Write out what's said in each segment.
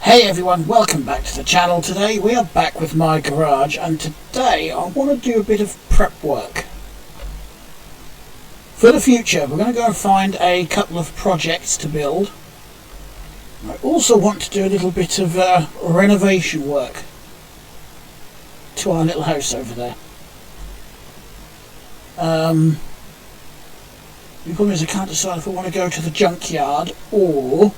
Hey everyone, welcome back to the channel. Today we are back with my garage, and today I want to do a bit of prep work. For the future, we're going to go and find a couple of projects to build. I also want to do a little bit of renovation work to our little house over there. The problem is I can't decide if I want to go to the junkyard or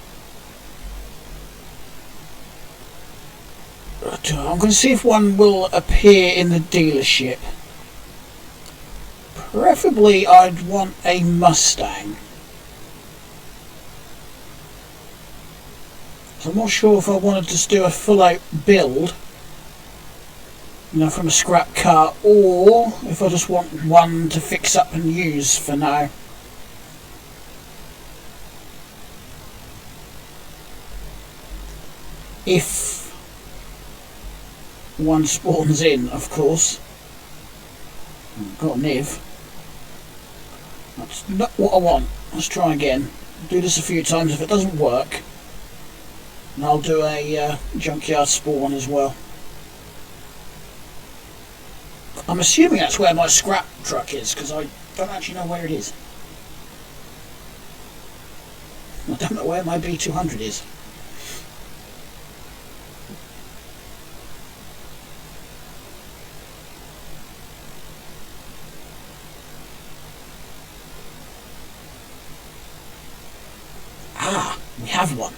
I'm going to see if one will appear in the dealership. Preferably I'd want a Mustang. So I'm not sure if I want to just do a full out build, from a scrap car, or if I just want one to fix up and use for now. If one spawns in, of course. Got an if. That's not what I want. Let's try again. Do this a few times. If it doesn't work, and I'll do a junkyard spawn as well. I'm assuming that's where my scrap truck is, because I don't actually know where it is. I don't know where my B200 is. We have one.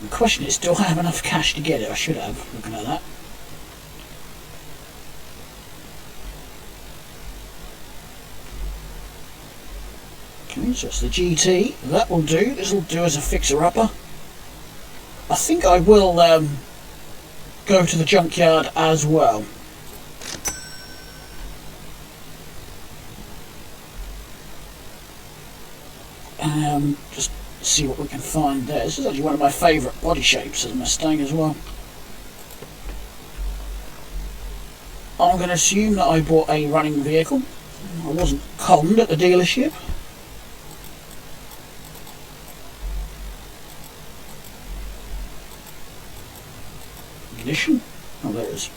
The question is, do I have enough cash to get it? I should have, looking at that. Okay, so it's the GT. That will do. This will do as a fixer-upper. I think I will go to the junkyard as well. Just see what we can find there. This is actually one of my favourite body shapes as a Mustang as well. I'm going to assume that I bought a running vehicle. I wasn't conned at the dealership. Ignition? Oh, there it is.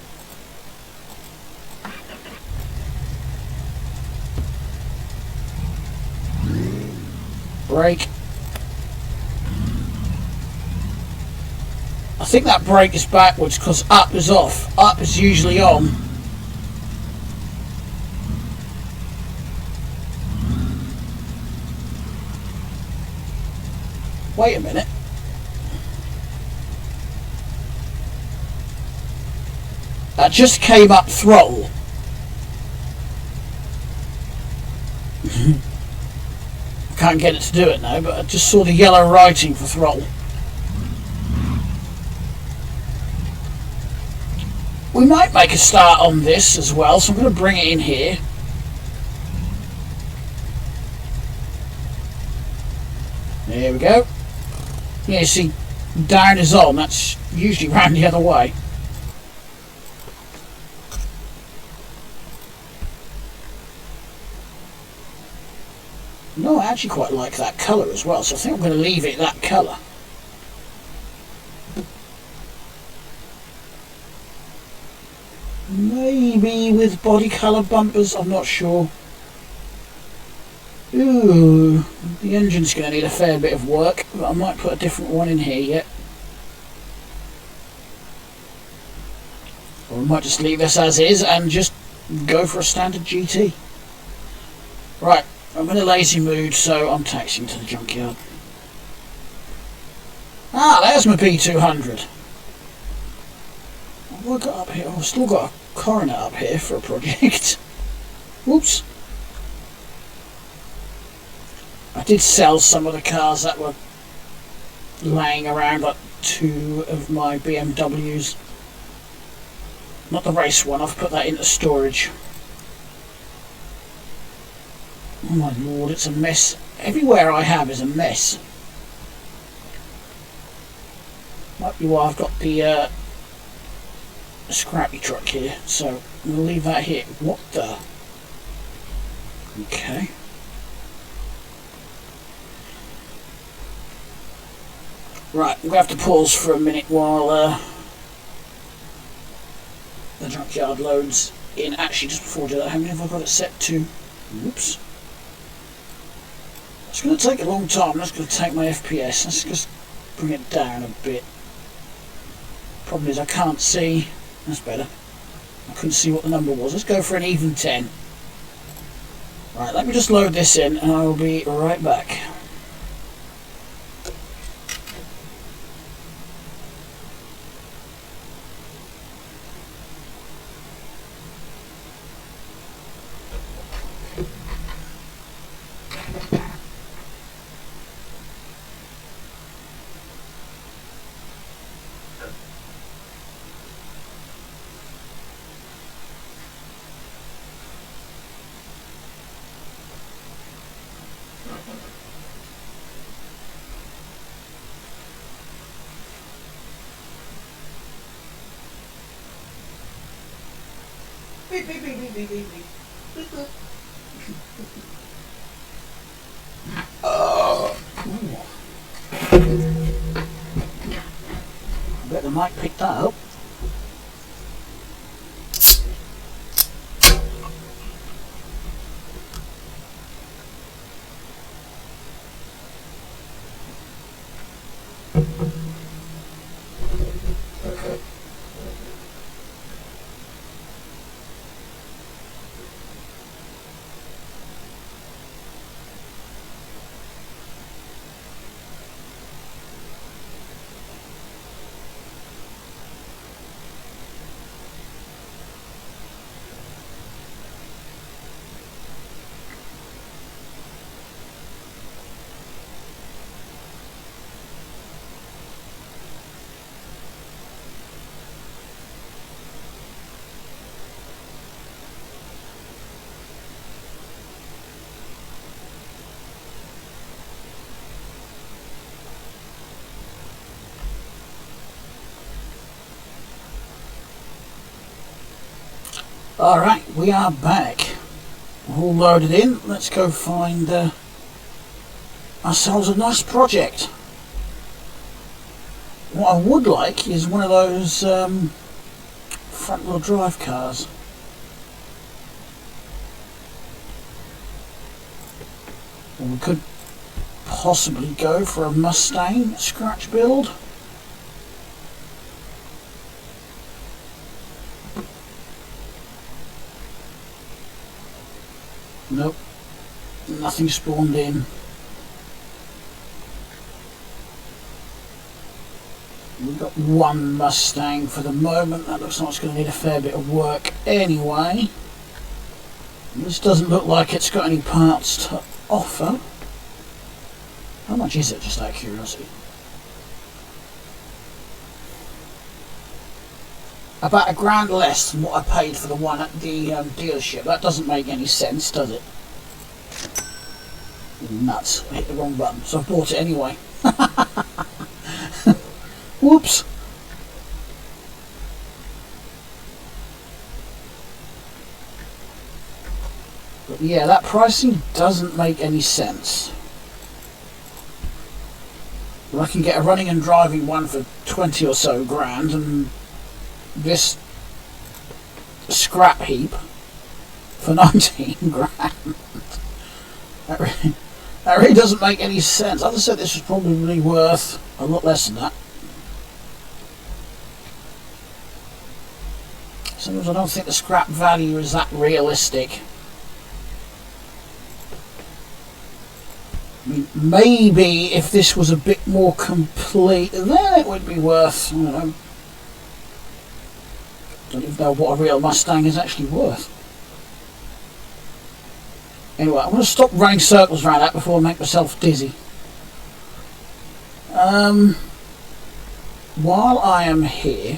Brake. I think that brake is backwards because up is off. Up is usually on. Wait a minute. That just came up throttle. Can't get it to do it now, but I just saw the yellow writing for throttle. We might make a start on this as well, so I'm going to bring it in here. There we go. Yeah, you see, down is on. That's usually round the other way. No, I actually quite like that colour as well, so I think I'm going to leave it that colour. Maybe with body colour bumpers, I'm not sure. Ooh, the engine's going to need a fair bit of work, but I might put a different one in here yet. Or I might just leave this as is and just go for a standard GT. Right. I'm in a lazy mood, so I'm taxiing to the junkyard. Ah, there's my B200. What have I got up here? I've still got a coronet up here for a project. Whoops. I did sell some of the cars that were laying around, like two of my BMWs. Not the race one, I've put that into storage. Oh my lord, it's a mess. Everywhere I have is a mess. Might be why I've got the scrappy truck here, so I'm going to leave that here. What the? Okay. Right, I'm going to have to pause for a minute while the junkyard loads in. Actually, just before I do that, how many have I got it set to? Whoops. It's going to take a long time. That's going to take my FPS. Let's just bring it down a bit. Problem is I can't see. That's better. I couldn't see what the number was. Let's go for an even 10. Right, let me just load this in and I will be right back. Beep, beep, beep, beep, beep, beep, beep. Beep, beep. I bet the mic picked that up. Alright, we are back. We're all loaded in. Let's go find ourselves a nice project. What I would like is one of those front wheel drive cars. Or we could possibly go for a Mustang scratch build. Nope, nothing spawned in. We've got one Mustang for the moment. That looks like it's going to need a fair bit of work anyway. This doesn't look like it's got any parts to offer. How much is it, just out of curiosity? About £1,000 less than what I paid for the one at the dealership. That doesn't make any sense, does it? Nuts. I hit the wrong button, so I've bought it anyway. Whoops. But yeah, that pricing doesn't make any sense. Well, I can get a running and driving one for 20 or so grand, and this scrap heap for 19 grand. That really doesn't make any sense. As I said, this was probably worth a lot less than that. Sometimes I don't think the scrap value is that realistic. I mean, maybe if this was a bit more complete, then it would be worth, I don't know. Don't even know what a real Mustang is actually worth. Anyway, I'm going to stop running circles around that before I make myself dizzy. While I am here,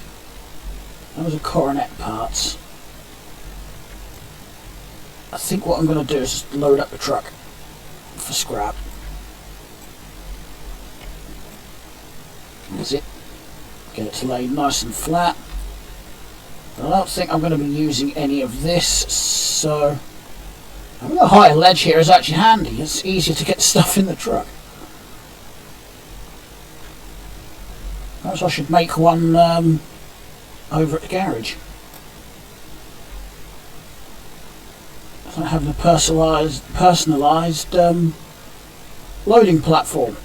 those are coronet parts. I think what I'm going to do is just load up the truck for scrap. That's it. Get it to lay nice and flat. I don't think I'm going to be using any of this, so having a higher ledge here is actually handy. It's easier to get stuff in the truck. Perhaps I should make one over at the garage. I have a personalised loading platform,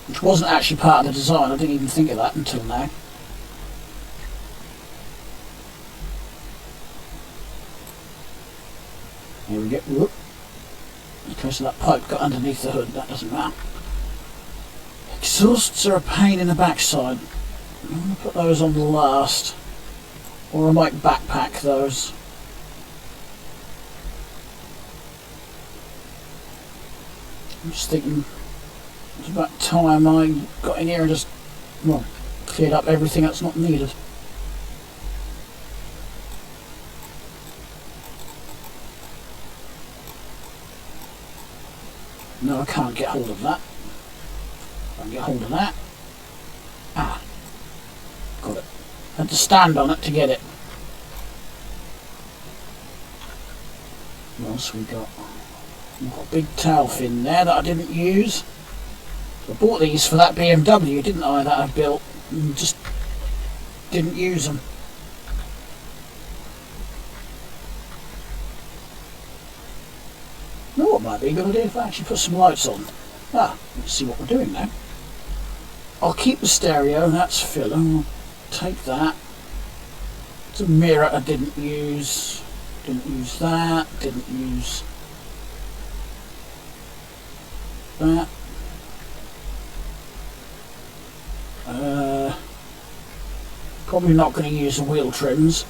which wasn't actually part of the design. I didn't even think of that until now. Here we go. Whoop. Because that pipe got underneath the hood, that doesn't matter. Exhausts are a pain in the backside. I'm going to put those on the last, or I might backpack those. I'm just thinking it's about time I got in here and just, well, cleared up everything that's not needed. No, I can't get hold of that. I can get hold of that. Ah, got it. Had to stand on it to get it. What else we got? We've got a big tail fin there that I didn't use. I bought these for that BMW, didn't I, that I built, and just didn't use them. You know what might be a good idea if I actually put some lights on. Ah, let's see what we're doing now. I'll keep the stereo, that's filler. I'll take that. It's a mirror I didn't use. Didn't use that. Didn't use that. Probably not going to use the wheel trims.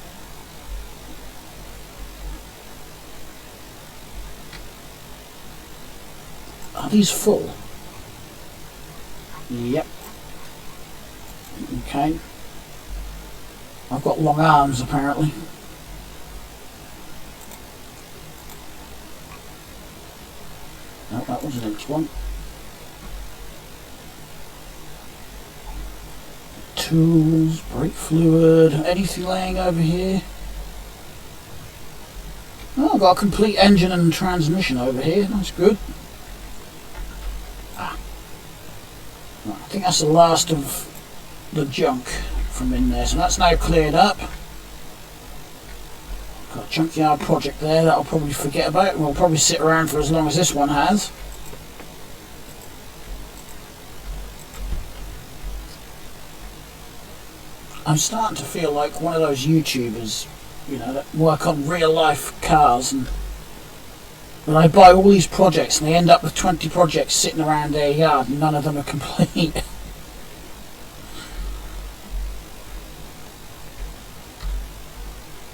Are these full? Yep. Okay. I've got long arms apparently. No, that was an empty one. Tools, brake fluid, anything laying over here? Oh, I've got a complete engine and transmission over here, that's good. Ah. Right, I think that's the last of the junk from in there, so that's now cleared up. Got a junkyard project there that I'll probably forget about, and will probably sit around for as long as this one has. I'm starting to feel like one of those YouTubers, you know, that work on real life cars, and when I buy all these projects and they end up with 20 projects sitting around their yard and none of them are complete.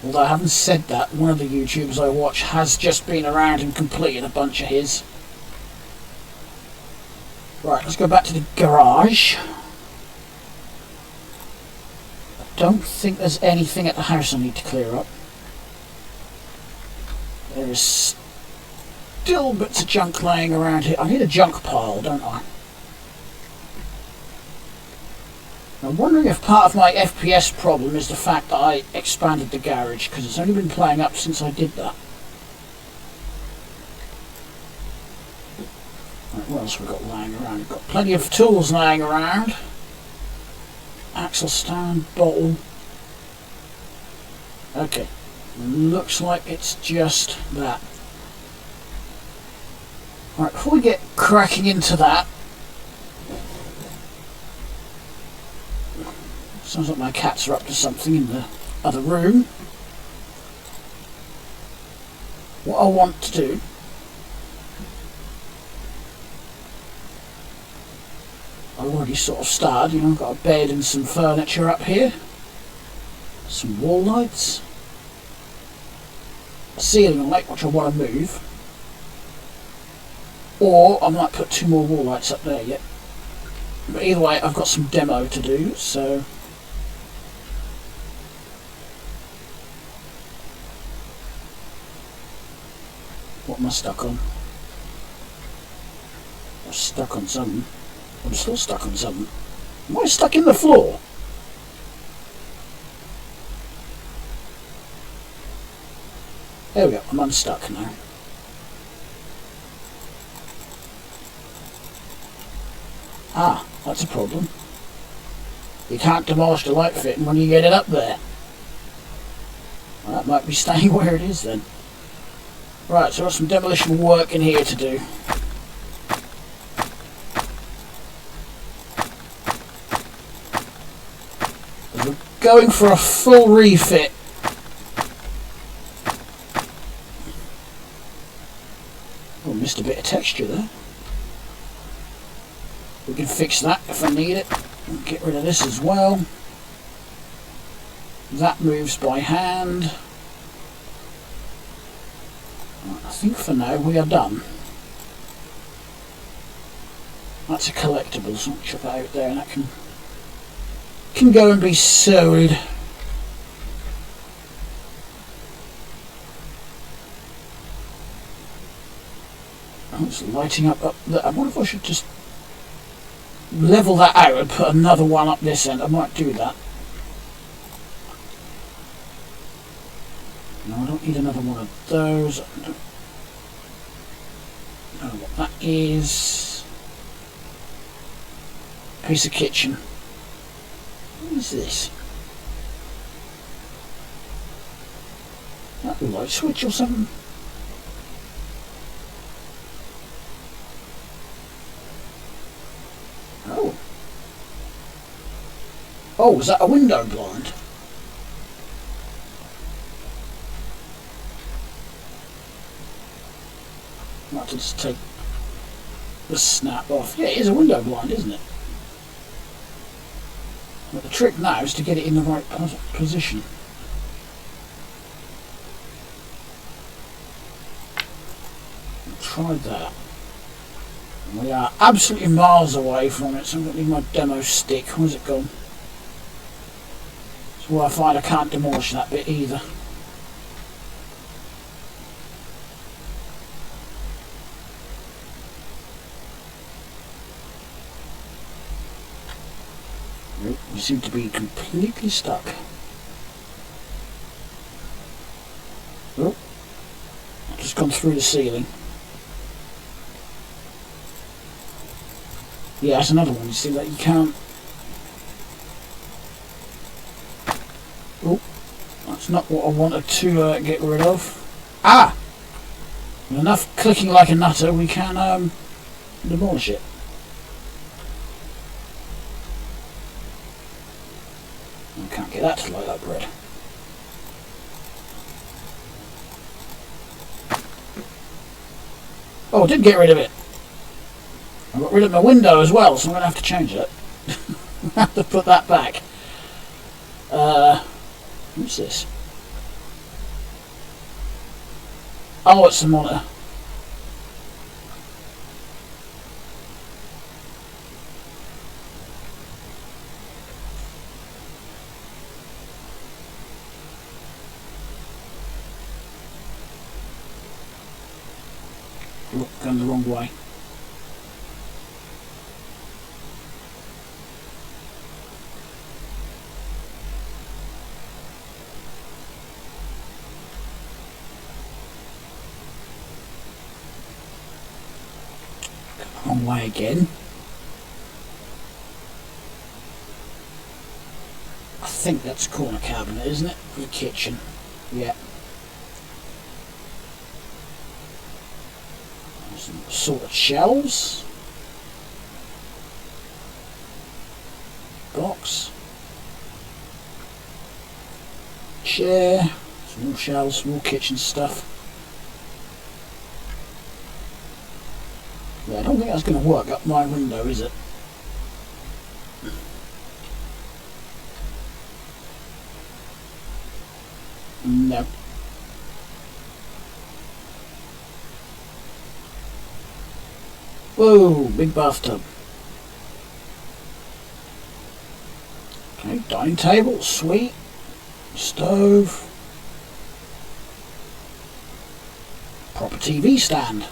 Although having said that, one of the YouTubers I watch has just been around and completed a bunch of his. Right, let's go back to the garage. I don't think there's anything at the house I need to clear up. There is still bits of junk laying around here. I need a junk pile, don't I? I'm wondering if part of my FPS problem is the fact that I expanded the garage, because it's only been playing up since I did that. Right, what else have we got lying around? We've got plenty of tools lying around. Axle stand, bottle. Okay, looks like it's just that. Right, before we get cracking into that, sounds like my cats are up to something in the other room. What I want to do I've already sort of started, you know, I've got a bed and some furniture up here, some wall lights, a ceiling light which I want to move, or I might put 2 more wall lights up there yet. But either way, I've got some demo to do, so what am I stuck on? I'm stuck on something. I'm still stuck on something. Am I stuck in the floor? There we go, I'm unstuck now. Ah, that's a problem. You can't demolish the light fitting when you get it up there. Well, that might be staying where it is then. Right, so I've got some demolition work in here to do. We're going for a full refit. Oh, missed a bit of texture there. We can fix that if I need it. Get rid of this as well. That moves by hand. I think for now we are done. That's a collectible, so I'll chuck that out there and that can go and be sewed. Oh, it's lighting up there. I wonder if I should just level that out and put another one up this end. I might do that. No, I don't need another one of those. I don't know what that is. Piece of kitchen. What is this? That light switch or something? Oh. Oh, is that a window blind? I have to just take the snap off. Yeah, it is a window blind, isn't it? But the trick now is to get it in the right position. Tried that. We are absolutely miles away from it, so I'm going to need my demo stick. Where's it gone? So I find I can't demolish that bit either. We seem to be completely stuck. Oh, I've just gone through the ceiling. Yeah, that's another one. You see that you can't. Oh, that's not what I wanted to get rid of. Ah! With enough clicking like a nutter, we can demolish it. I can't get that to light up red. Oh, I did get rid of it. I got rid of my window as well, so I'm going to have to change it. I have to put that back. What's this? Oh, it's the monitor. Oh, going the wrong way. Wrong way again. I think that's a corner cabinet, isn't it? For the kitchen. Yeah. Some sort of shelves. Box. Chair. Some more shelves, some more kitchen stuff. Yeah, I don't think that's going to work up my window, is it? No. Whoa, big bathtub. Okay, dining table, sweet. Stove. Proper TV stand.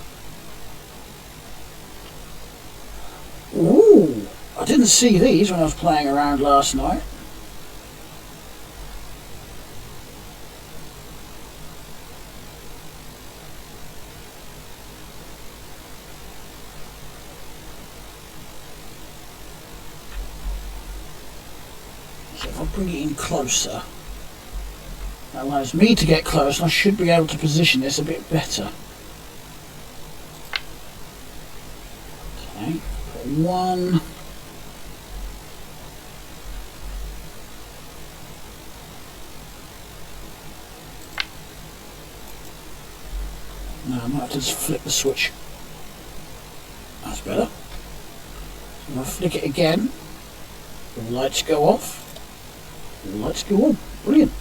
Ooh, I didn't see these when I was playing around last night. So if I bring it in closer, that allows me to get close, and I should be able to position this a bit better. Okay, put one. Now I might have to just flip the switch. That's better. So if I flick it again, the lights go off, the lights go on. Brilliant.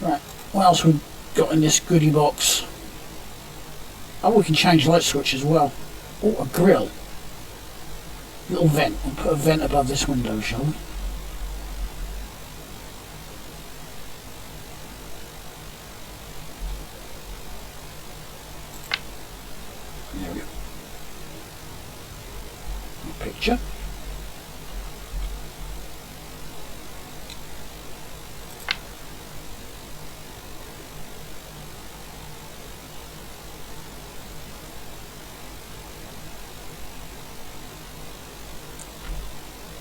Right, what else we've got in this goodie box? Oh, we can change light switch as well. Oh, a grill. Little vent. We'll put a vent above this window, shall we? There we go. A picture.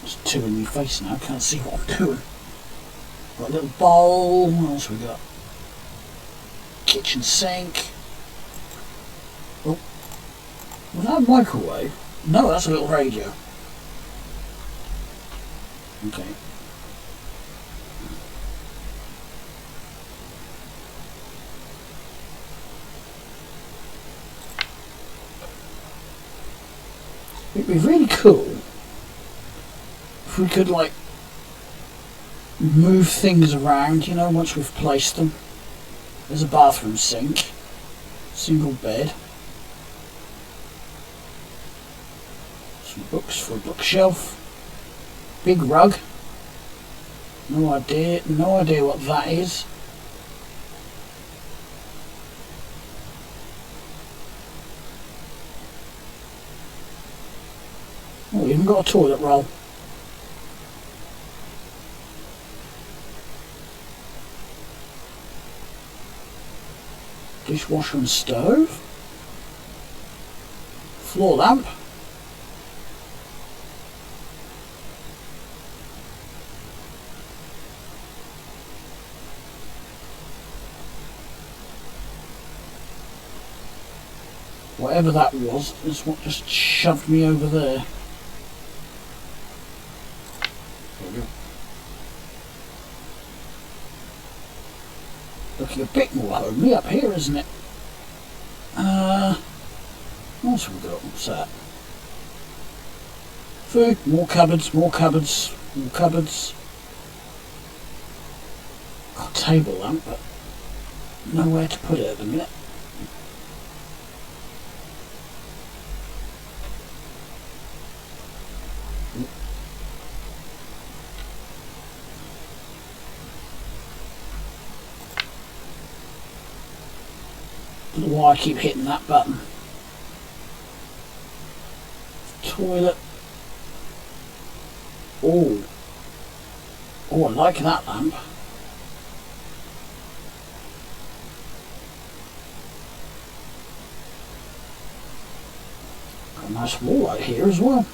There's two in my face now, can't see what I'm doing. Got a little bowl, what else we got? Kitchen sink. Oh, was that a microwave? No, that's a little radio. Okay. It'd be really cool if we could, like, move things around, you know, once we've placed them. There's a bathroom sink, single bed, some books for a bookshelf, big rug. No idea what that is. Oh, we even got a toilet roll. Dishwasher and stove. Floor lamp. Whatever that was is what just shoved me over there. There we go. Looking a bit more homely up here, isn't it? What else have we got? What's that? Food, more cupboards, more cupboards, more cupboards. Got a table lamp, but nowhere to put it at the minute. Don't know why I keep hitting that button. Toilet. Oh, I like that lamp. Got a nice wall light here as well.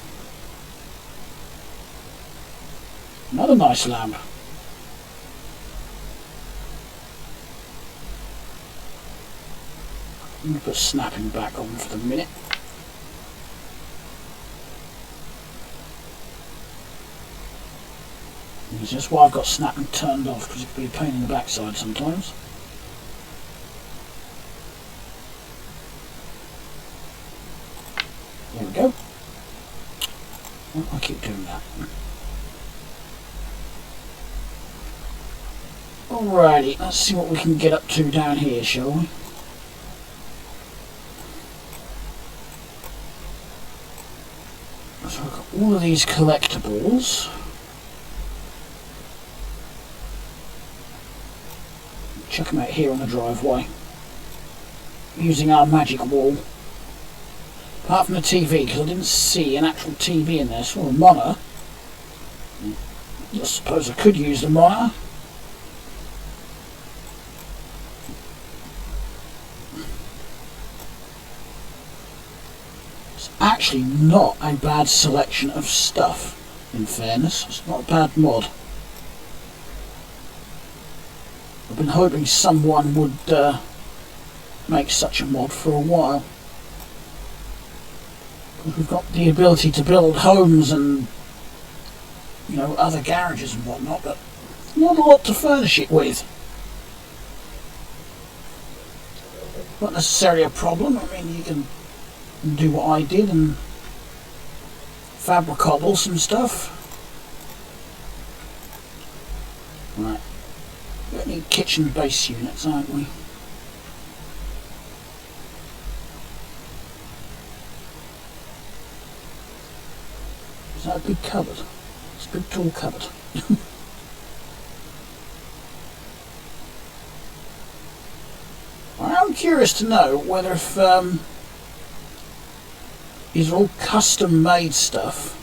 Another nice lamp. I'm going to put snapping back on for the minute. It's just why I've got snapping turned off, because it can be a pain in the backside sometimes. There we go. Oh, I keep doing that. Alrighty, let's see what we can get up to down here, shall we? So I've got all of these collectibles. Chuck them out here on the driveway. Using our magic wall. Apart from the TV, because I didn't see an actual TV in there. I saw a monitor. I suppose I could use the monitor. It's actually not a bad selection of stuff, in fairness. It's not a bad mod. I've been hoping someone would make such a mod for a while. We've got the ability to build homes and, you know, other garages and whatnot, but not a lot to furnish it with. Not necessarily a problem. I mean, you can do what I did and fabricobble some stuff. Right. We need kitchen base units, aren't we? Is that a big cupboard? It's a big tall cupboard. I'm curious to know whether if these are all custom made stuff,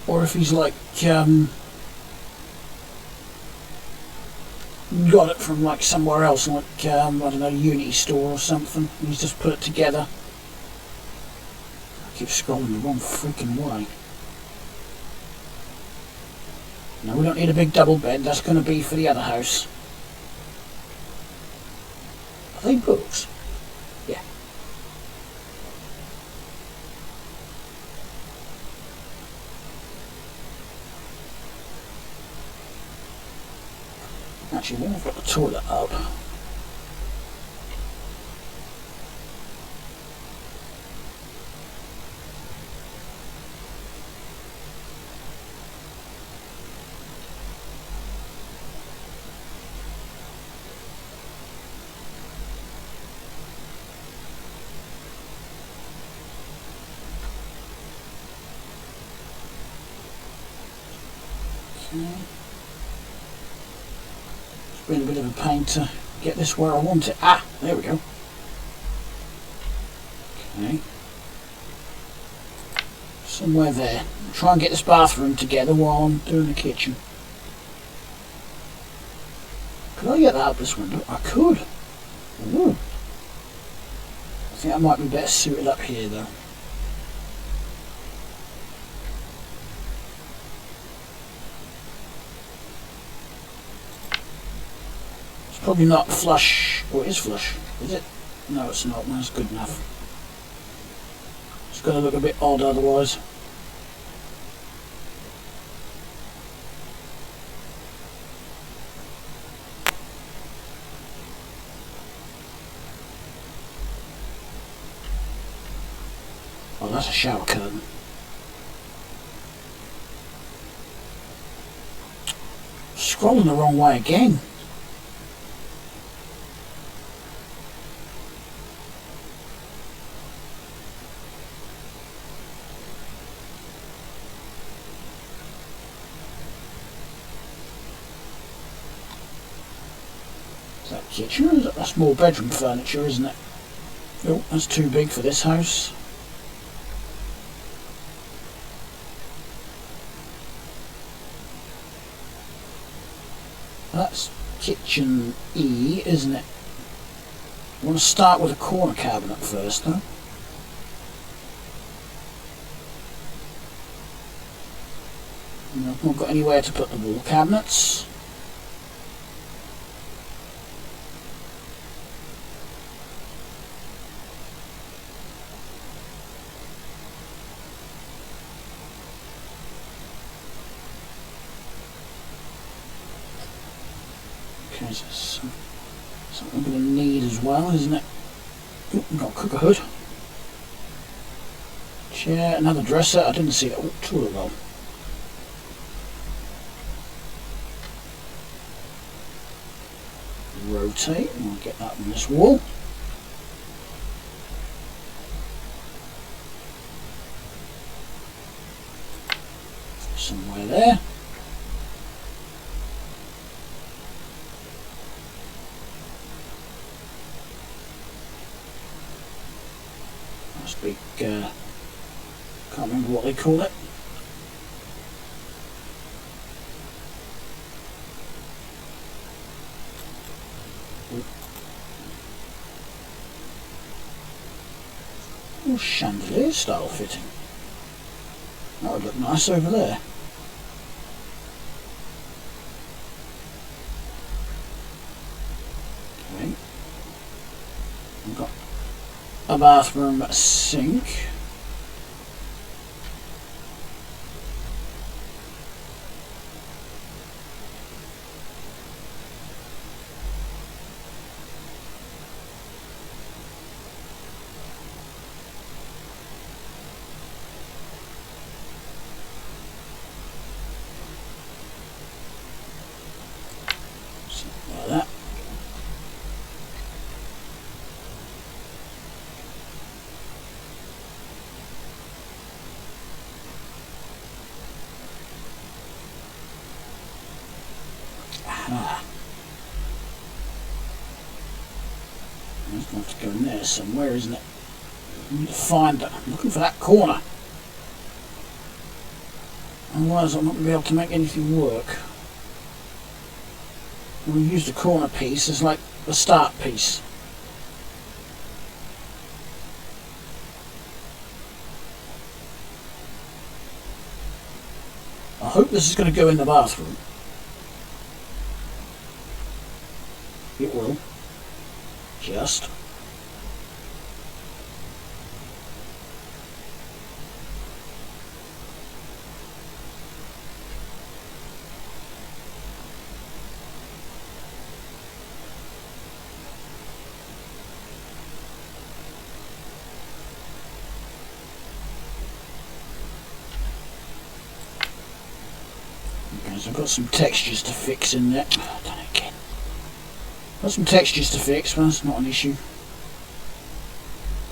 or if he's like got it from like somewhere else, like I don't know, Unity store or something, and he's just put it together. I keep scrolling the wrong freaking way. No, we don't need a big double bed. That's going to be for the other house. Are they books? Yeah. Actually, when I've got the toilet up, it's been a bit of a pain to get this where I want it. Ah, there we go. Okay. Somewhere there. I'll try and get this bathroom together while I'm doing the kitchen. Could I get that up this window? I could. Ooh. I think I might be better suited up here though. Probably not flush, or it is flush, is it? No, it's not. That's good enough. It's going to look a bit odd otherwise. Oh, that's a shower curtain. Scrolling the wrong way again. Kitchen, or is it? That's more bedroom furniture, isn't it? Oh, that's too big for this house. That's kitchen E, isn't it? I want to start with a corner cabinet first, though. And I've not got anywhere to put the wall cabinets. Something I'm going to need as well, isn't it? Oh, we've got a cooker hood. Chair, another dresser. I didn't see that. Oh, toilet roll. Rotate, and I'll get that on this wall. Somewhere there. Big, can't remember what they call it. Oh, chandelier style fitting. That would look nice over there. Okay. I've got a bathroom sink. Like that. It's going to have to go in there somewhere, isn't it? I need to find it. I'm looking for that corner. Otherwise I'm not going to be able to make anything work. We use the corner piece as like the start piece. I hope this is going to go in the bathroom. It will. Just. Okay, so I've got some textures to fix in there. Oh, done it again. Got some textures to fix, but that's not an issue.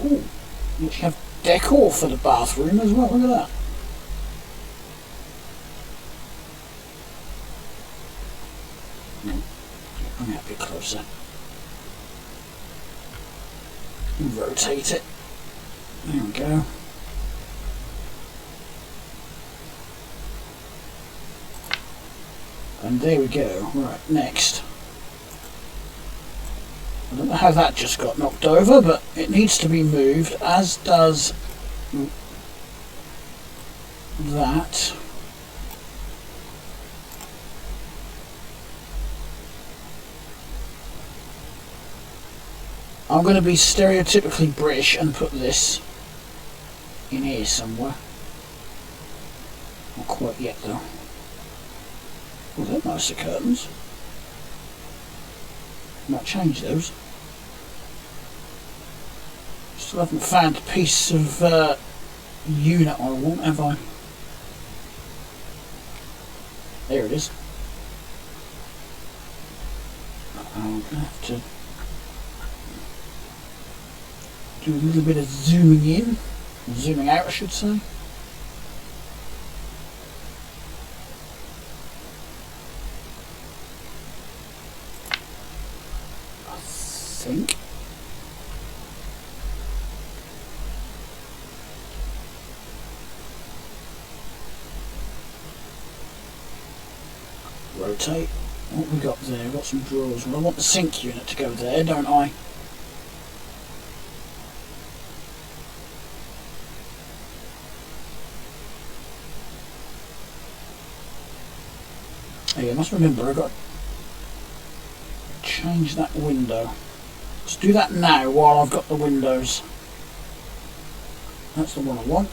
Ooh, you actually have decor for the bathroom as well, look at that. Bring that a bit closer. Rotate it. There we go. And there we go. Right, next. I don't know how that just got knocked over, but it needs to be moved, as does that. I'm going to be stereotypically British and put this in here somewhere. Not quite yet though. Oh, they're nicer curtains. Might change those. Still haven't found a piece of unit I want, have I? There it is. I'm going to have to do a little bit of zooming in, or zooming out I should say. I think. Rotate. What have we got there? We've got some drawers. Well, I want the sink unit to go there, don't I? Oh yeah, I must remember I've got to change that window. Let's do that now while I've got the windows. That's the one I want.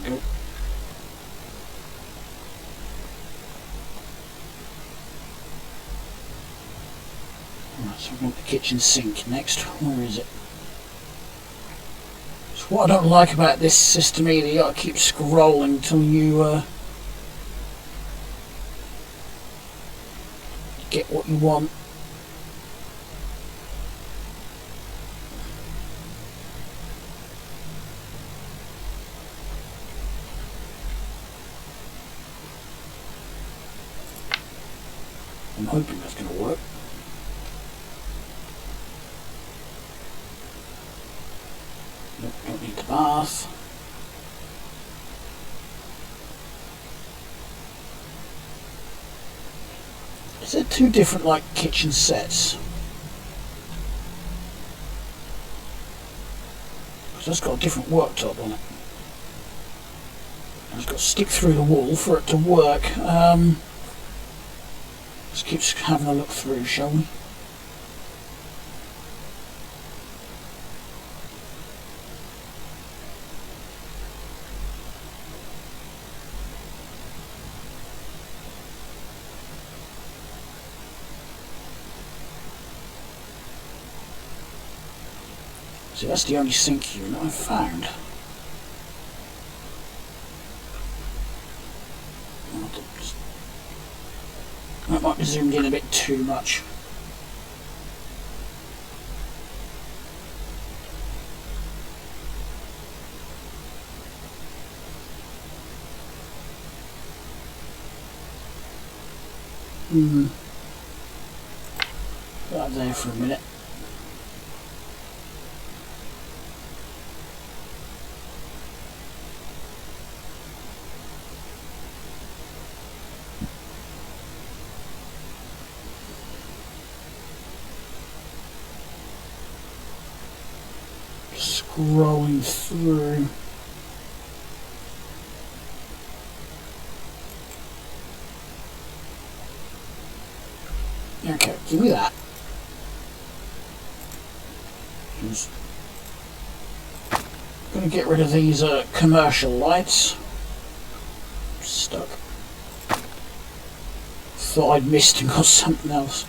There we go. Right, so I want the kitchen sink next. Where is it? What I don't like about this system either, you got to keep scrolling till you get what you want. I'm hoping that's going to work. Nope, don't need the bath. Is there two different like kitchen sets? Because that's got a different worktop on it. And it's got to stick through the wall for it to work. Let's keep having a look through, shall we? See, that's the only sink unit I've found. That might be zoomed in a bit too much. Put that there for a minute. Scrolling through. Okay, give me that. Just gonna get rid of these commercial lights. Stuck. Thought I'd missed and got something else.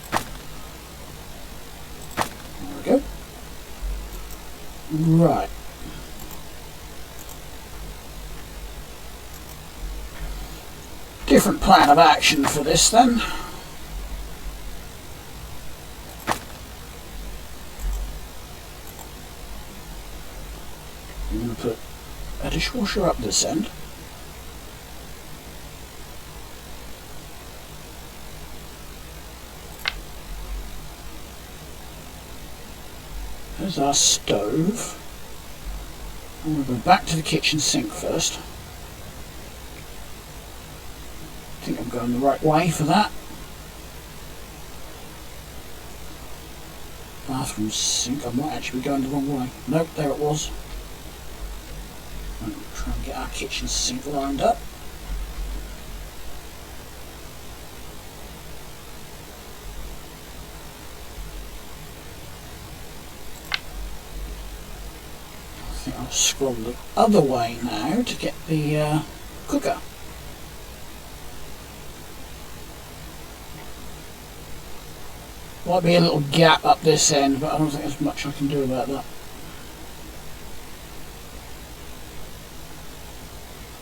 There we go. Right. Different plan of action for this then. I'm going to put a dishwasher up this end. There's our stove. I'm going to go back to the kitchen sink first. I think I'm going the right way for that. Bathroom sink, I might actually be going the wrong way. Nope, there it was. I'm going to try and get our kitchen sink lined up. I think I'll scroll the other way now to get the cooker. Might be a little gap up this end, but I don't think there's much I can do about that.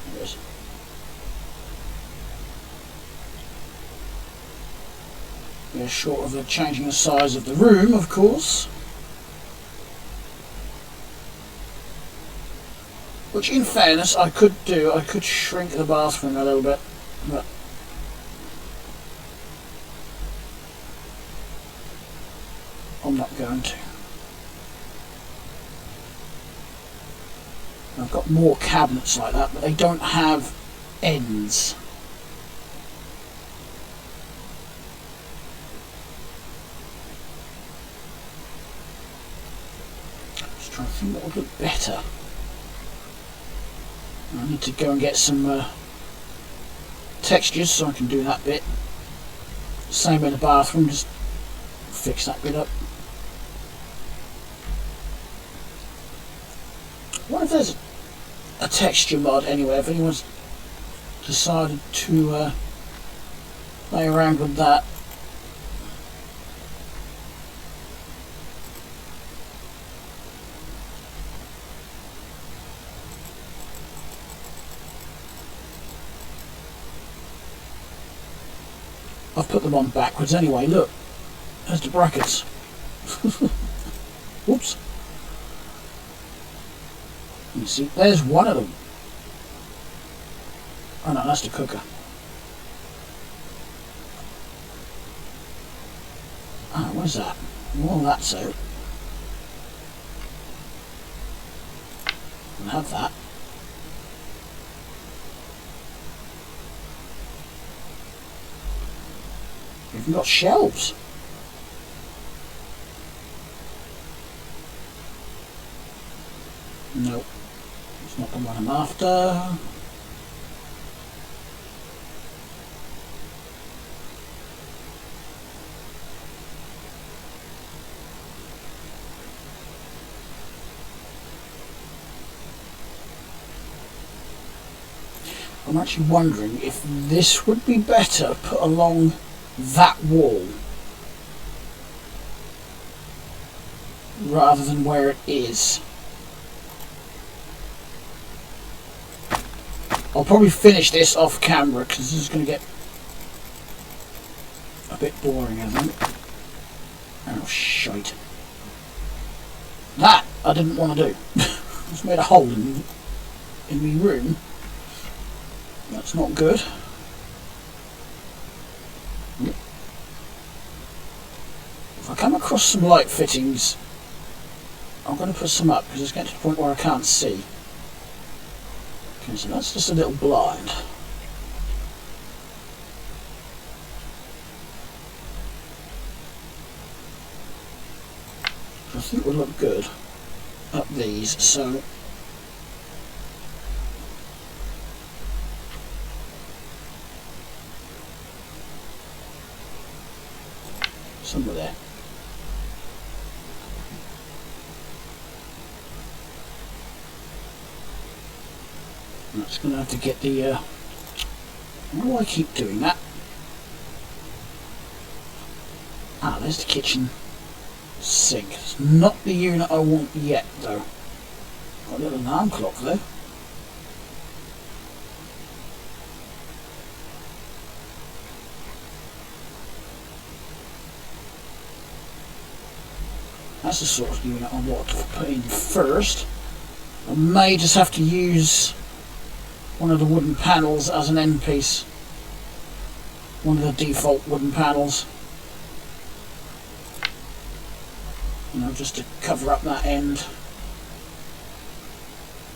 There it is. Yeah, short of changing the size of the room, of course. Which, in fairness, I could do. I could shrink the bathroom a little bit, but I'm not going to. I've got more cabinets like that, but they don't have ends. Just trying to think what would look better. I need to go and get some textures so I can do that bit. Same in the bathroom, just fix that bit up. I wonder if there's a texture mod anywhere, if anyone's decided to play around with that. I've put them on backwards anyway, look. There's the brackets. Whoops. You see, there's one of them. Oh no, that's the cooker. Oh, where's that? Well, that's out. We'll have that. Even got shelves. Nope. It's not the one I'm after. I'm actually wondering if this would be better put along that wall rather than where it is. I'll probably finish this off camera because this is going to get a bit boring, I think. Oh, shite. That I didn't want to do. I just made a hole in my room. That's not good. If I come across some light fittings, I'm going to put some up because it's getting to the point where I can't see. Okay, so that's just a little blind. I think would look good up these, so somewhere there. I'm just going to have to get the why do I keep doing that? Ah, there's the kitchen sink. It's not the unit I want yet though. Got a little alarm clock though. That's the sort of unit I want to put in first. I may just have to use one of the wooden panels as an end piece. One of the default wooden panels. You know, just to cover up that end.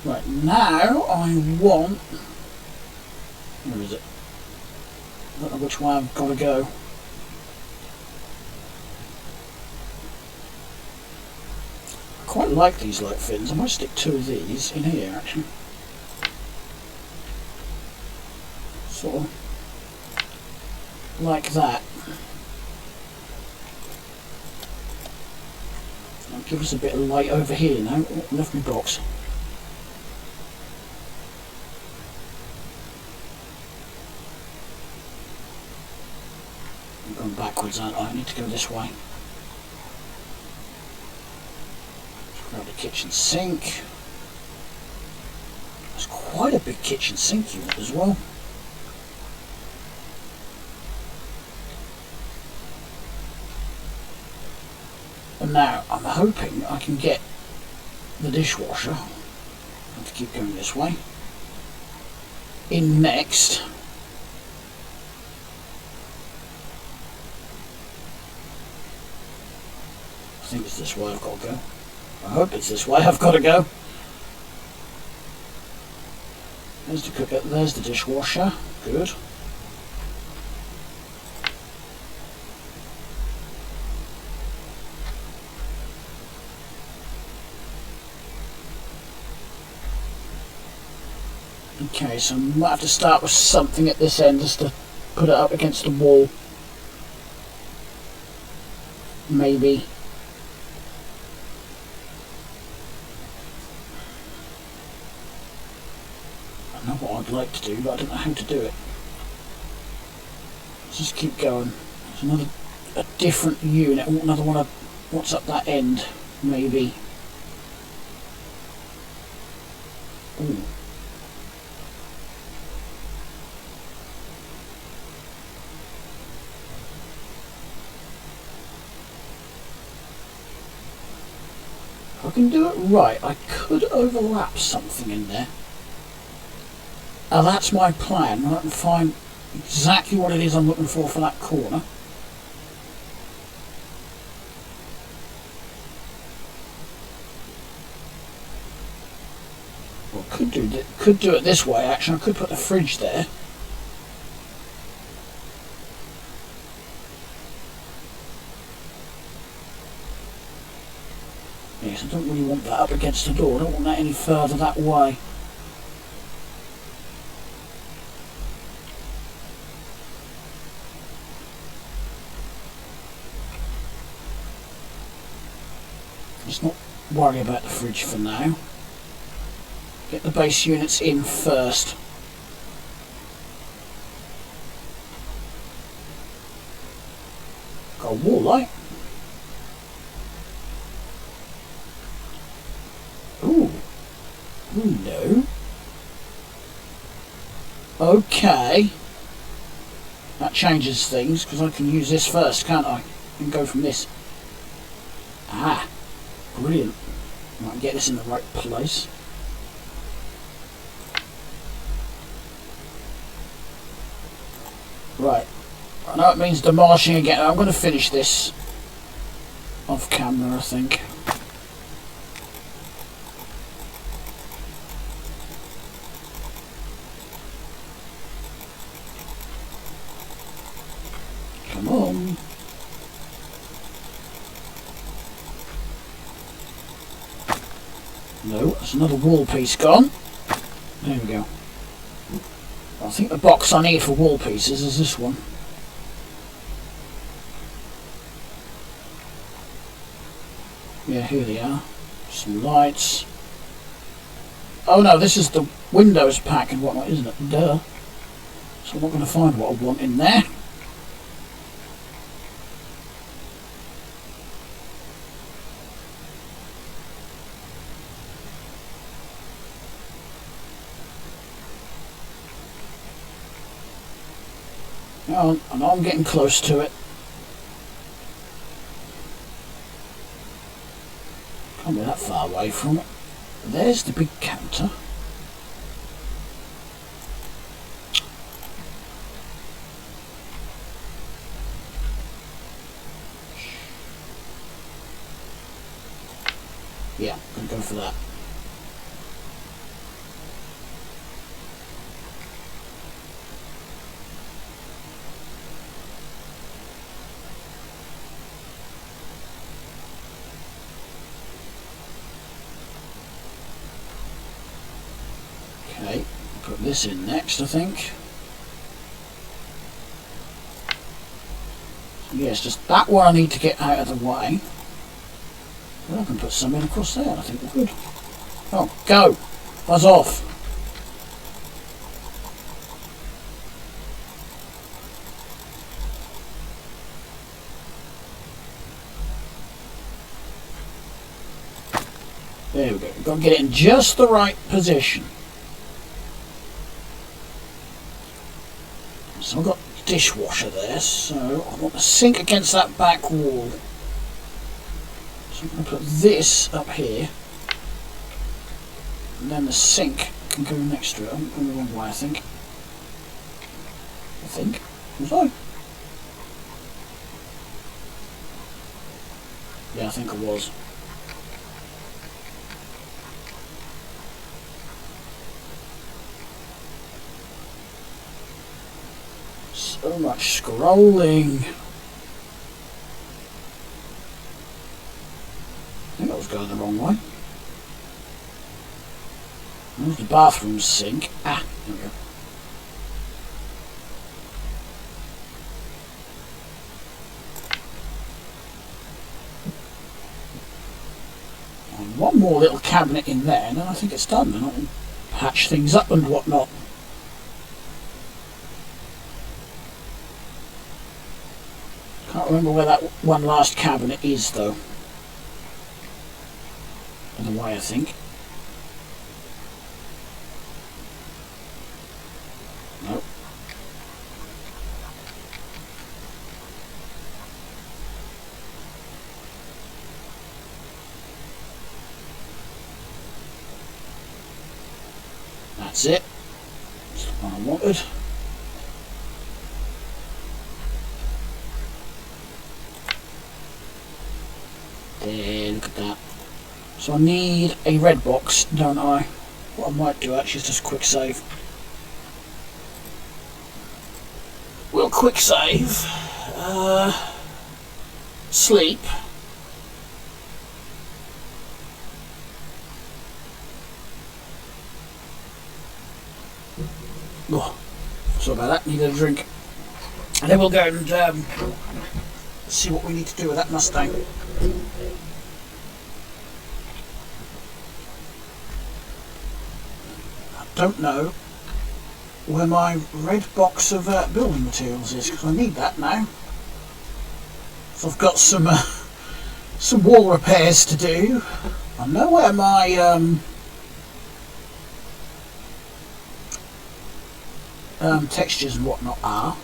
Right, now I want... Where is it? I don't know which way I've got to go. I quite like these light fins. I might stick two of these in here actually. Sort of like that. That'll give us a bit of light over here now. Oh, left my box. I'm going backwards, aren't I? I need to go this way. Grab the kitchen sink. It's quite a big kitchen sink unit as well. And now I'm hoping I can get the dishwasher. I have to keep going this way. In next. I think it's this way I've got to go. I hope it's this way I've got to go. There's the cooker, there's the dishwasher. Good. Okay, so I might have to start with something at this end just to put it up against the wall. Maybe. I know what I'd like to do, but I don't know how to do it. Let's just keep going. There's a different unit, another one of what's up that end, maybe. Ooh. If I can do it right, I could overlap something in there. Now that's my plan. I can find exactly what it is I'm looking for that corner. Well, could do it this way. Actually, I could put the fridge there. way, so I don't really want that up against the door. I don't want that any further that way. Let's not worry about the fridge for now. Get the base units in first. Got a wall light. Ooh. Ooh, no. Okay. That changes things, because I can use this first, can't I? And go from this. Ah. Brilliant. Right, get this in the right place. Right. I know it means demolishing again. I'm going to finish this off camera, I think. Come on. No, there's another wall piece gone. There we go. I think the box I need for wall pieces is this one. Yeah, here they are. Some lights. Oh no, this is the Windows pack and whatnot, isn't it? Duh. So I'm not going to find what I want in there. Oh, I know I'm getting close to it. Can't be that far away from it. There's the big counter. Yeah, I'm going for that. Okay, put this in next, I think. So yeah, it's just that one I need to get out of the way. Well, I can put some in across there, I think we're good. Oh, go! Buzz off! There we go. We've got to get it in just the right position. So I've got the dishwasher there, so I want the sink against that back wall. So I'm going to put this up here, and then the sink can go next to it. I'm going the wrong way, I think. Was I? Yeah, I think I was. So much scrolling. I think I was going the wrong way. There's the bathroom sink. Ah, there we go. And one more little cabinet in there, and then I think it's done. Then I can patch things up and whatnot. Can't remember where that one last cabinet is, though. On the way, I think. Nope. That's it. That's the one I wanted. There, look at that. So I need a red box, don't I? What I might do actually is just quick save. We'll quick save. Sleep. Oh, sorry about that, needed a drink. And then we'll go and see what we need to do with that Mustang. I don't know where my red box of building materials is, because I need that now. So I've got some wall repairs to do. I know where my textures and whatnot are.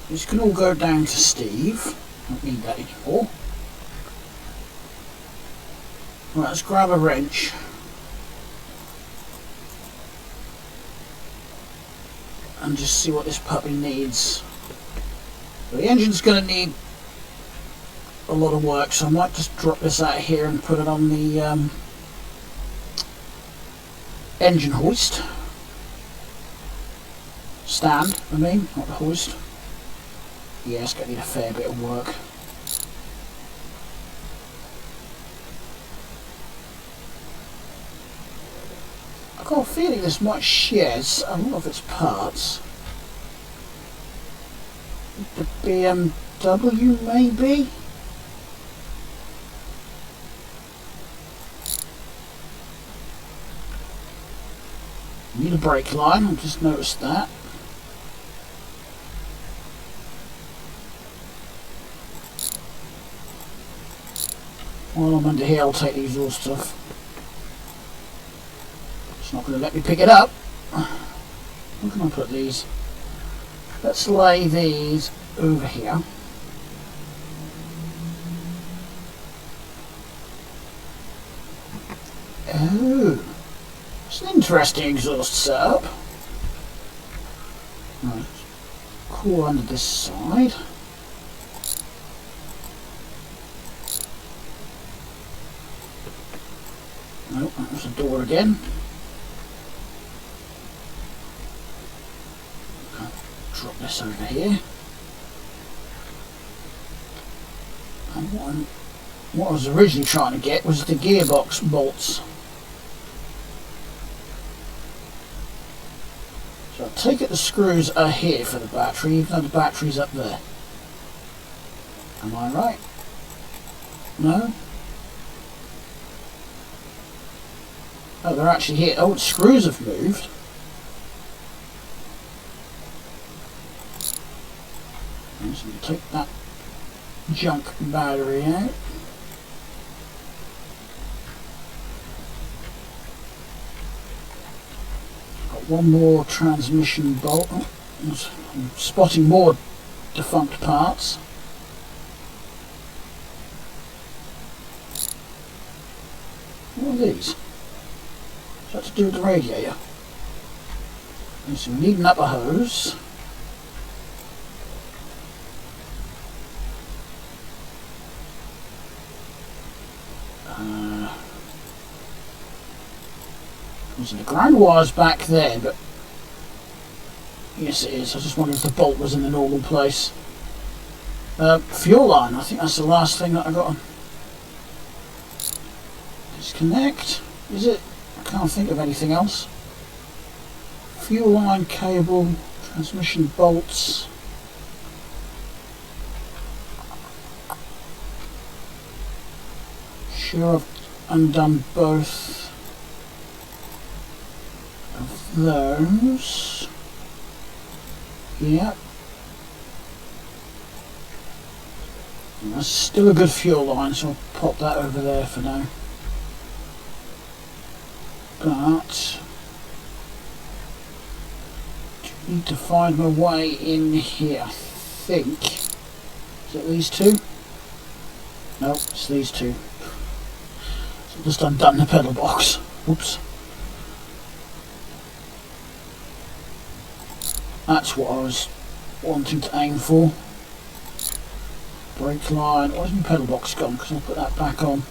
These can all go down to Steve. Don't need that anymore. Right, let's grab a wrench. And just see what this puppy needs. The engine's going to need a lot of work, so I might just drop this out here and put it on the engine hoist. Stand, I mean, not the hoist. Yeah, it's going to need a fair bit of work. I've got a feeling this might share a lot of its parts. The BMW maybe? Need a brake line, I've just noticed that. While I'm under here, I'll take the exhaust off. It's not going to let me pick it up. Where can I put these? Let's lay these over here. Oh, it's an interesting exhaust setup. Right, cool under this side. Nope, there's a door again. Drop this over here. And what I was originally trying to get was the gearbox bolts. So I take it the screws are here for the battery, even though the battery's up there. Am I right? No? Oh, they're actually here. Oh, the screws have moved. I'm just going to take that junk battery out. Got one more transmission bolt. Oh, I'm spotting more defunct parts. What are these? Is that to do with the radiator? Okay, so we need an upper hose. So the ground wire's back there, but yes it is. I just wondered if the bolt was in the normal place. Fuel line, I think that's the last thing that I got on. Disconnect, is it? I can't think of anything else. Fuel line, cable, transmission bolts. Sure, I've undone both of those. Yep. And that's still a good fuel line, so I'll pop that over there for now. But I need to find my way in here, I think. Is it these two? No, it's these two. So I've just undone the pedal box. Oops. That's what I was wanting to aim for. Brake line. Where's my pedal box gone? Because I'll put that back on.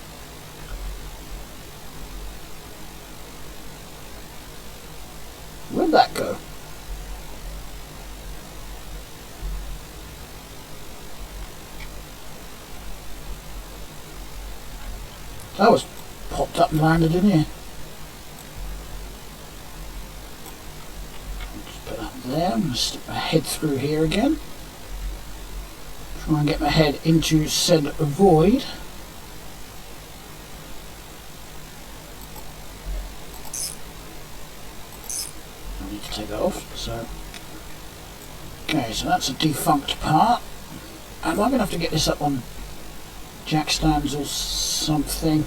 Where'd that go? That was popped up and landed in here. there. I'm going to stick my head through here again. Try and get my head into said void. I need to take that off. So, okay, so that's a defunct part. Am I going to have to get this up on jack stands or something?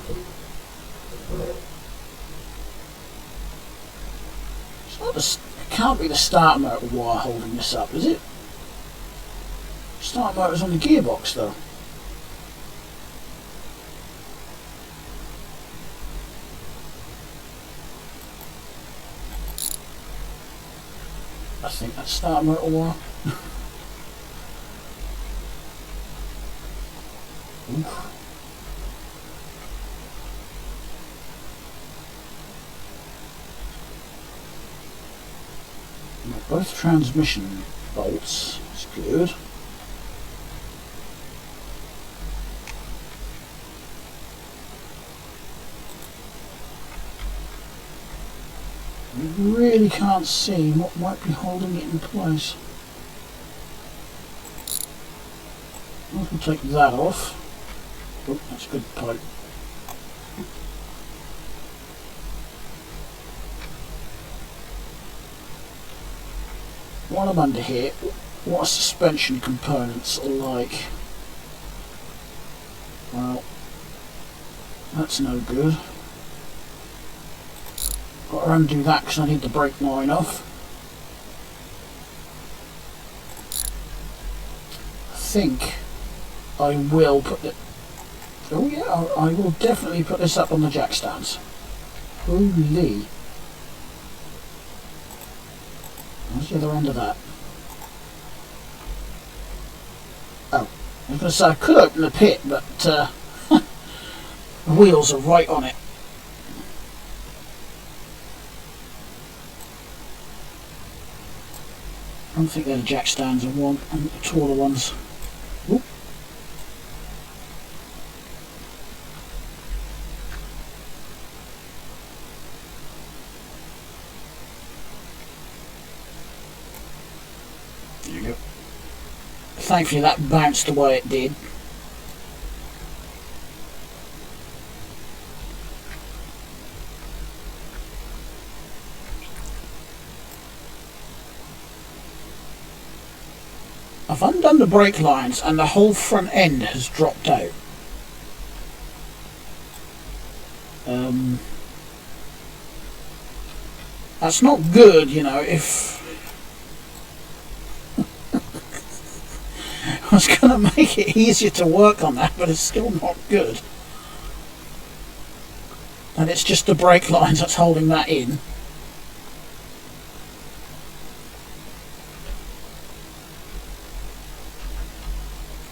It's not the, it can't be the starter motor wire holding this up, is it? Starter motor's on the gearbox though. I think that's starter motor wire. Both transmission bolts, that's good. You really can't see what might be holding it in place. We'll take that off. Oh, that's a good pipe. While I'm under here, what are suspension components like? Well, that's no good. Got to undo that because I need the brake line off. I think I will put the... Oh yeah, I will definitely put this up on the jack stands. Holy... Where's the other end of that? Oh, I was going to say I could open the pit, but the wheels are right on it. I don't think they're the jack stands I want, and the taller ones. Oop. There you go. Thankfully that bounced the way it did. I've undone the brake lines and the whole front end has dropped out. That's not good, you know, if... I was going to make it easier to work on that, but it's still not good. And it's just the brake lines that's holding that in.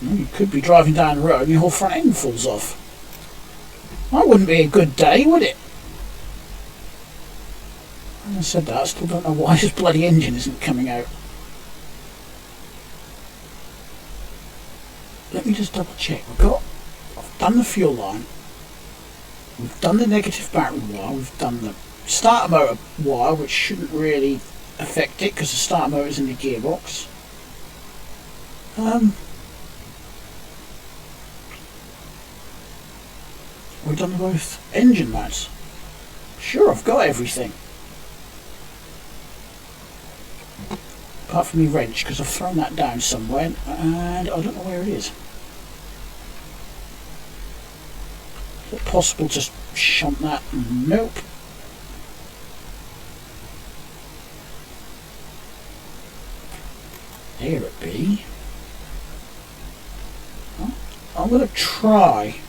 You could be driving down the road and your whole front end falls off. That wouldn't be a good day, would it? Having said that, I still don't know why this bloody engine isn't coming out. Let me just double check. I've done the fuel line. We've done the negative battery wire. We've done the starter motor wire, which shouldn't really affect it because the starter motor is in the gearbox. We've done both engine mounts. Sure, I've got everything. Apart from the wrench, because I've thrown that down somewhere and I don't know where it is. Is it possible to shunt that? Nope. There it be. Well, I'm going to try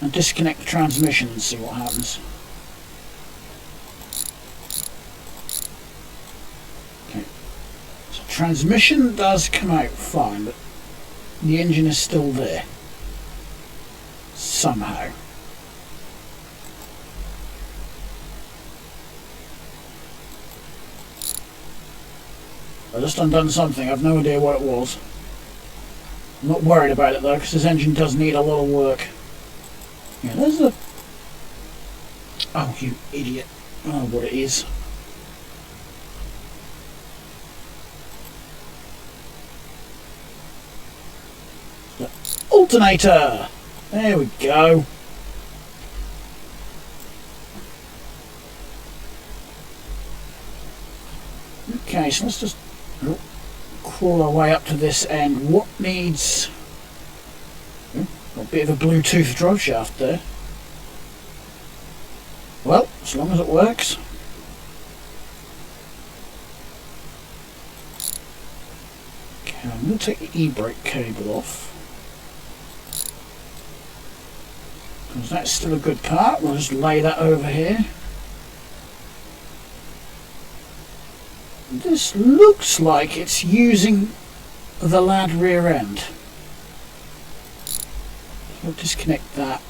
and disconnect the transmission and see what happens. Okay. So transmission does come out fine, but the engine is still there. Somehow. I just undone something, I've no idea what it was. I'm not worried about it though, because this engine does need a lot of work. Yeah, there's the... Oh, you idiot. I don't know what it is. alternator. There we go. Okay, so let's just crawl our way up to this end. What needs... a bit of a Bluetooth drive shaft there. Well, as long as it works. Okay, I'm going to take the e-brake cable off. Because that's still a good part. We'll just lay that over here. This looks like it's using the lad rear end. We'll disconnect that.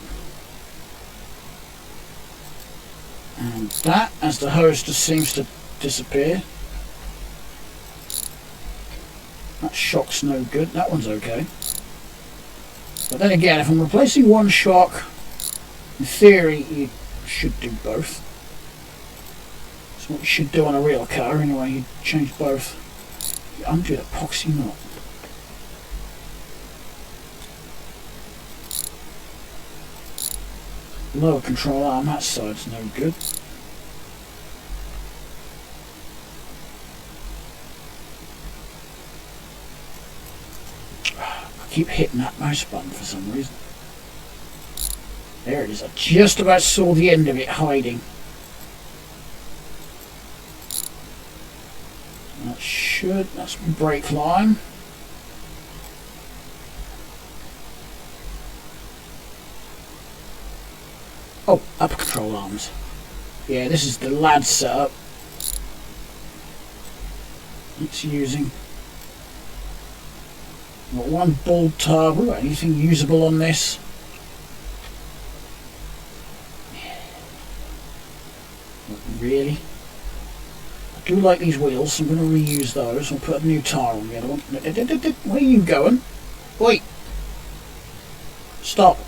And that, as the hose just seems to disappear. That shock's no good. That one's okay. But then again, if I'm replacing one shock, in theory you should do both. That's what you should do on a real car anyway, you change both. You undo the epoxy knot. Lower control arm, that side's no good. I keep hitting that mouse button for some reason. There it is, I just about saw the end of it hiding. That's my brake line. Oh, upper control arms. Yeah, this is the lad setup. It's using. Got one bulb turbo. Anything usable on this? Not really. I do like these wheels, so I'm going to reuse those. I'll put a new tyre on the other one. Where are you going? Wait! Stop!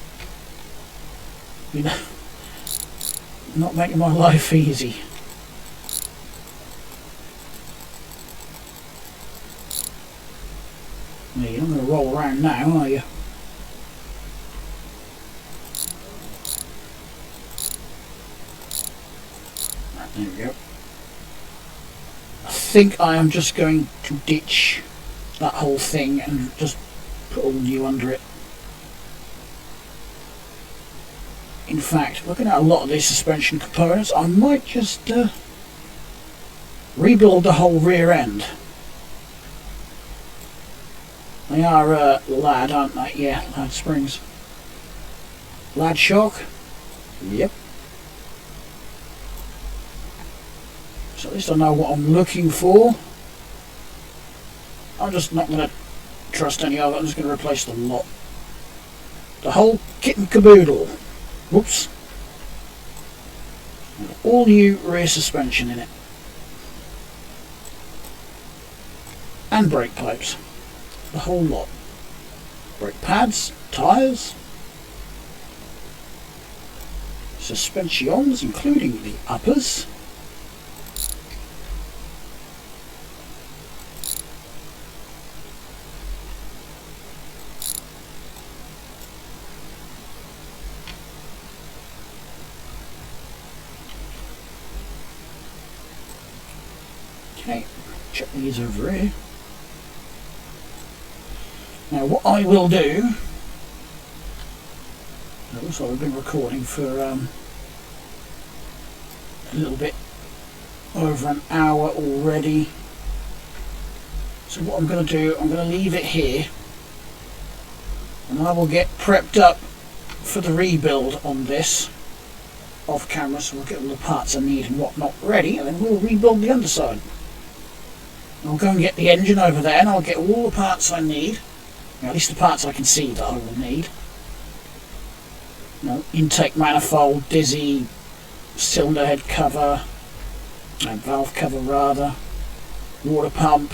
You know, not making my life easy. You're not going to roll around now, are you? Right, there we go. I think I am just going to ditch that whole thing and just put all new under it. In fact, looking at a lot of these suspension components, I might just rebuild the whole rear end. They are lad, aren't they? Yeah, lad springs. Lad shock? Yep. So at least I know what I'm looking for. I'm just not going to trust any of it, I'm just going to replace the lot. The whole kit and caboodle. Whoops. All new rear suspension in it. And brake pipes. The whole lot. Brake pads, tyres, suspensions including the uppers. Okay, check these over here. Now what I will do, it looks like we've been recording for a little bit over an hour already. So what I'm going to do, I'm going to leave it here and I will get prepped up for the rebuild on this off camera, so we'll get all the parts I need and whatnot ready, and then we'll rebuild the underside. I'll go and get the engine over there and I'll get all the parts I need. At least the parts I can see that I will need. You know, intake manifold, dizzy, cylinder head cover, valve cover rather, water pump,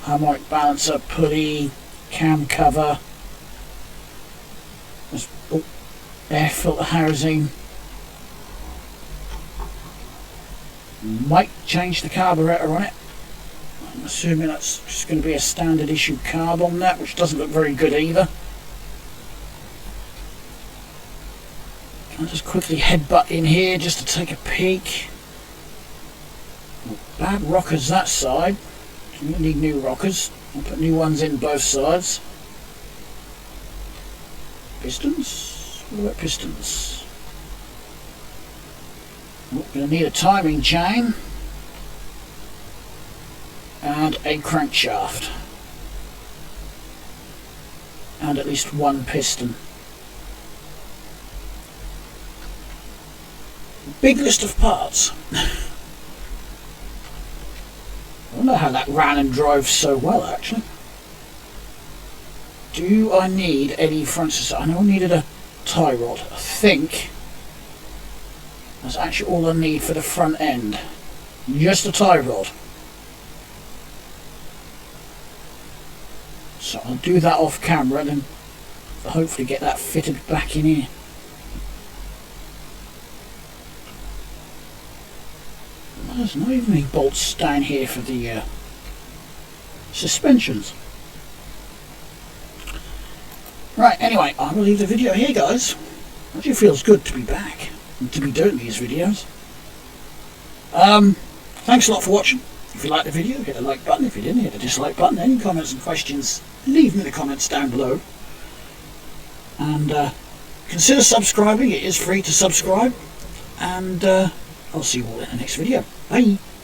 harmonic balancer, pulley, cam cover, air filter housing. Might change the carburetor on it. I'm assuming that's just going to be a standard issue carb on that, which doesn't look very good either. I'll just quickly headbutt in here just to take a peek. Bad rockers that side. We need new rockers. I'll put new ones in both sides. Pistons? What about pistons? We're going to need a timing chain and a crankshaft and at least one piston. Big list of parts. I don't know how that ran and drove so well, actually. Do I need any front? I know I needed a tie rod. I think that's actually all I need for the front end. Just a tie rod. So I'll do that off camera and then hopefully get that fitted back in here. There's not even any bolts down here for the suspensions. Right, anyway, I will leave the video here, guys. It actually feels good to be back and to be doing these videos. Thanks a lot for watching. If you liked the video, hit the like button. If you didn't, hit the dislike button. Any comments and questions, leave them in the comments down below. And consider subscribing. It is free to subscribe. And I'll see you all in the next video. Bye.